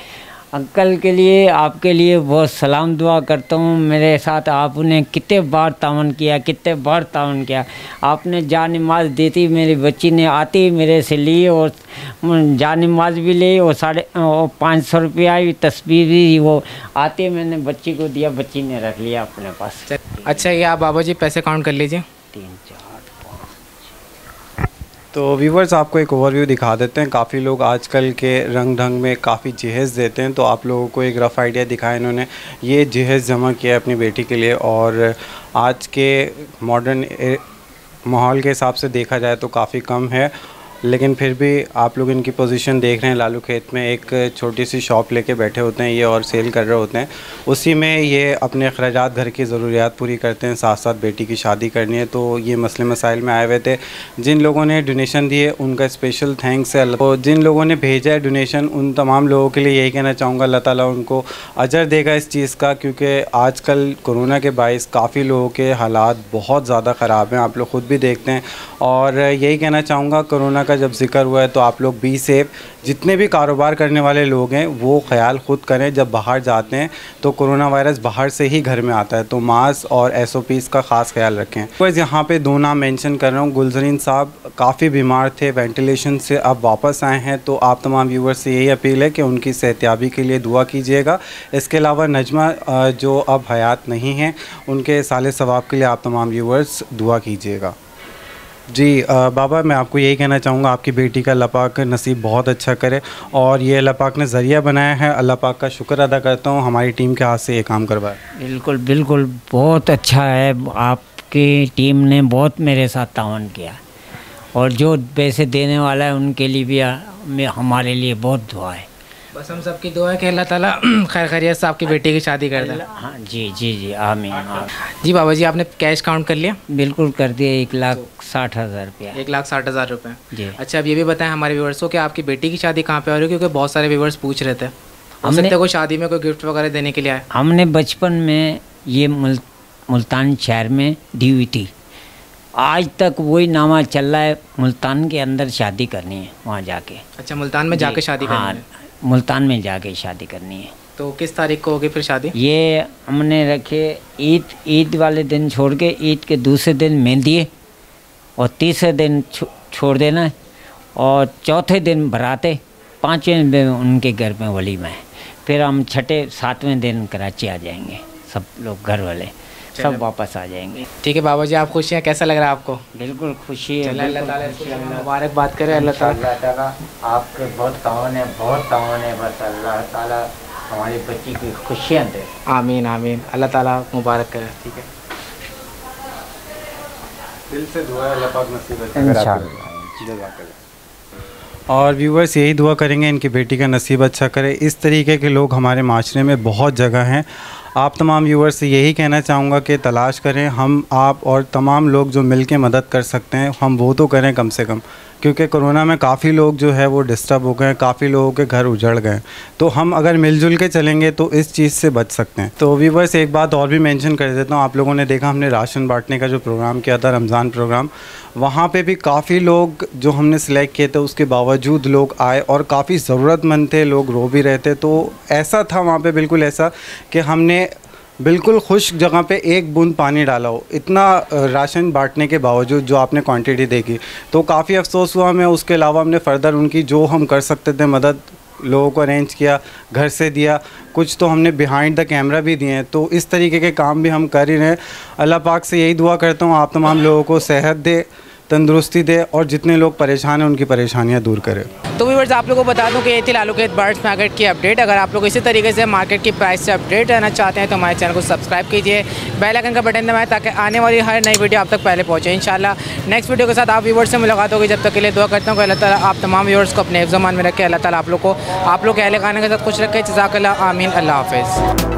अंकल के लिए, आपके लिए बहुत सलाम दुआ करता हूँ। मेरे साथ आपने कितने बार तावन किया, आपने जान नमाज दी थी, मेरी बच्ची ने आती ही मेरे से ली और जान नमाज भी ली और 500 रुपया तस्बीह भी वो आते मैंने बच्ची को दिया, बच्ची ने रख लिया अपने पास।
अच्छा, ये आप बाबा जी पैसे काउंट कर लीजिए।
3, 4, 5।
तो व्यूवर्स आपको एक ओवरव्यू दिखा देते हैं। काफ़ी लोग आजकल के रंग ढंग में काफ़ी जहेज़ देते हैं, तो आप लोगों को एक रफ़ आइडिया दिखाया इन्होंने। ये जहेज़ जमा किया है अपनी बेटी के लिए और आज के मॉडर्न माहौल के हिसाब से देखा जाए तो काफ़ी कम है, लेकिन फिर भी आप लोग इनकी पोजीशन देख रहे हैं। लालू खेत में एक छोटी सी शॉप लेके बैठे होते हैं ये और सेल कर रहे होते हैं, उसी में ये अपने अखराजात घर की ज़रूरियात पूरी करते हैं, साथ साथ बेटी की शादी करनी है। तो ये मसले मसाइल में आए हुए थे। जिन लोगों ने डोनेशन दिए उनका स्पेशल थैंक्स है। तो जिन लोगों ने भेजा है डोनेशन उन तमाम लोगों के लिए यही कहना चाहूँगा, अल्लाह ताला उनको अजर देगा इस चीज़ का, क्योंकि आजकल कोरोना के बाइस काफ़ी लोगों के हालात बहुत ज़्यादा ख़राब हैं, आप लोग ख़ुद भी देखते हैं। और यही कहना चाहूँगा, कोरोना का जब जिक्र हुआ है तो आप लोग बी सेफ, जितने भी कारोबार करने वाले लोग हैं वो ख्याल ख़ुद करें। जब बाहर जाते हैं तो कोरोना वायरस बाहर से ही घर में आता है, तो मास्क और SOPs का ख़ास ख्याल रखें। बस यहाँ पे 2 नाम मेंशन कर रहा हूँ। गुलजरीन साहब काफ़ी बीमार थे, वेंटिलेशन से अब वापस आए हैं, तो आप तमाम व्यूवर्स से यही अपील है कि उनकी सेहतियाबी के लिए दुआ कीजिएगा। इसके अलावा नजमा जो अब हयात नहीं हैं, उनके साले सवाब के लिए आप तमाम व्यूवर्स दुआ कीजिएगा। जी बाबा, मैं आपको यही कहना चाहूँगा, आपकी बेटी का अल्लाह पाक नसीब बहुत अच्छा करे, और ये अल्लाह पाक ने ज़रिया बनाया है। अल्लाह पाक का शुक्र अदा करता हूँ हमारी टीम के हाथ से ये काम करवाया।
बिल्कुल बिल्कुल, बहुत अच्छा है, आपकी टीम ने बहुत मेरे साथ तावन किया, और जो पैसे देने वाला है उनके लिए भी हमारे लिए बहुत दुआ है।
बस हम सबकी दुआ है कि अल्लाह ताला खैर खैरियत से आपकी बेटी की शादी कर दे।
हाँ जी जी जी, आमीन।
जी बाबा जी, आपने कैश काउंट कर लिया?
बिल्कुल कर दिया, 1,60,000 रुपया।
1,60,000 रुपये
जी।
अच्छा, अब ये भी बताएं हमारे व्यूवर्स को कि आपकी बेटी की शादी कहाँ पे हो रही है, क्योंकि बहुत सारे व्यूवर्स पूछ रहे थे। हो सकता है कोई शादी में कोई गिफ्ट वगैरह देने के लिए आए।
हमने बचपन में ये मुल्तान शहर में दी हुई थी, आज तक वही नामा चल रहा है, मुल्तान के अंदर शादी करनी है वहाँ जाके।
अच्छा, मुल्तान में जाके शादी करनी है?
मुल्तान में जाके शादी करनी है।
तो किस तारीख को होगी फिर शादी?
ये हमने रखे ईद वाले दिन छोड़ के, ईद के दूसरे दिन मेहंदी है, और तीसरे दिन छोड़ देना है, और चौथे दिन बराते, 5वें दिन उनके घर में वलीमा है। फिर हम 6-7वें दिन कराची आ जाएंगे, सब लोग घर वाले सब वापस आ जाएंगे।
ठीक है बाबा जी, आप खुश हैं? कैसा लग रहा है आपको?
बिल्कुल खुशी है।
अल्लाह ताला मुबारकबाद करे। अल्लाह
ताला आपके बहुत तावन है, बहुत तावन है। बस अल्लाह ताला हमारी बच्ची की खुशियाँ दे।
आमीन आमीन, अल्लाह ताला मुबारक करे। ठीक है,
दिल से दुआ है, अल्लाह पाक नसीब इंशाअल्लाह। और व्यूवर्स यही दुआ करेंगे इनकी बेटी का नसीब अच्छा करे। इस तरीके के लोग हमारे माशरे में बहुत जगह हैं। आप तमाम व्यूवर्स से यही कहना चाहूँगा कि तलाश करें, हम आप और तमाम लोग जो मिल के मदद कर सकते हैं हम वो तो करें कम से कम, क्योंकि कोरोना में काफ़ी लोग जो है वो डिस्टर्ब हो गए, काफ़ी लोगों के घर उजड़ गए। तो हम अगर मिलजुल के चलेंगे तो इस चीज़ से बच सकते हैं। तो व्यूवर्स एक बात और भी मेंशन कर देता हूँ, आप लोगों ने देखा हमने राशन बांटने का जो प्रोग्राम किया था, रमज़ान प्रोग्राम, वहाँ पे भी काफ़ी लोग जो हमने सिलेक्ट किए थे उसके बावजूद लोग आए और काफ़ी ज़रूरतमंद थे, लोग रो भी रहे थे। तो ऐसा था वहाँ पे, बिल्कुल ऐसा कि हमने बिल्कुल खुश जगह पे एक बूंद पानी डाला हो, इतना राशन बांटने के बावजूद जो आपने क्वांटिटी देखी, तो काफ़ी अफसोस हुआ हमें। उसके अलावा हमने फ़र्दर उनकी जो हम कर सकते थे मदद लोगों को अरेंज किया, घर से दिया, कुछ तो हमने बिहाइंड द कैमरा भी दिए हैं। तो इस तरीके के काम भी हम कर ही रहे हैं। अल्लाह पाक से यही दुआ करता हूँ आप तमाम लोगों को सेहत दे, तंदुरुस्ती दे, और जितने लोग परेशान हैं उनकी परेशानियां दूर करें।
तो व्यूअर्स आप लोगों को बता दूं कि ये थी लालूखेत बर्ड्स मार्केट की अपडेट। अगर आप लोग इसी तरीके से मार्केट की प्राइस से अपडेट रहना चाहते हैं तो हमारे चैनल को सब्सक्राइब कीजिए, बेल आइकन का बटन दबाएं ताकि आने वाली हर नई वीडियो आप तक पहले पहुँचे। इंशाल्लाह नेक्स्ट वीडियो के साथ आप व्यूअर्स से मुलाकात होगी। जब तक के लिए दुआ करता हूँ कि अल्लाह ताला आप तमाम व्यूअर्स को अपने हिफ्ज़-ओ-मान में रखे। अल्लाह ताला आप लोग के अहल खाने के साथ खुश रखे। जज़ाकल्लाह, आमीन, अल्लाह हाफ़िज़।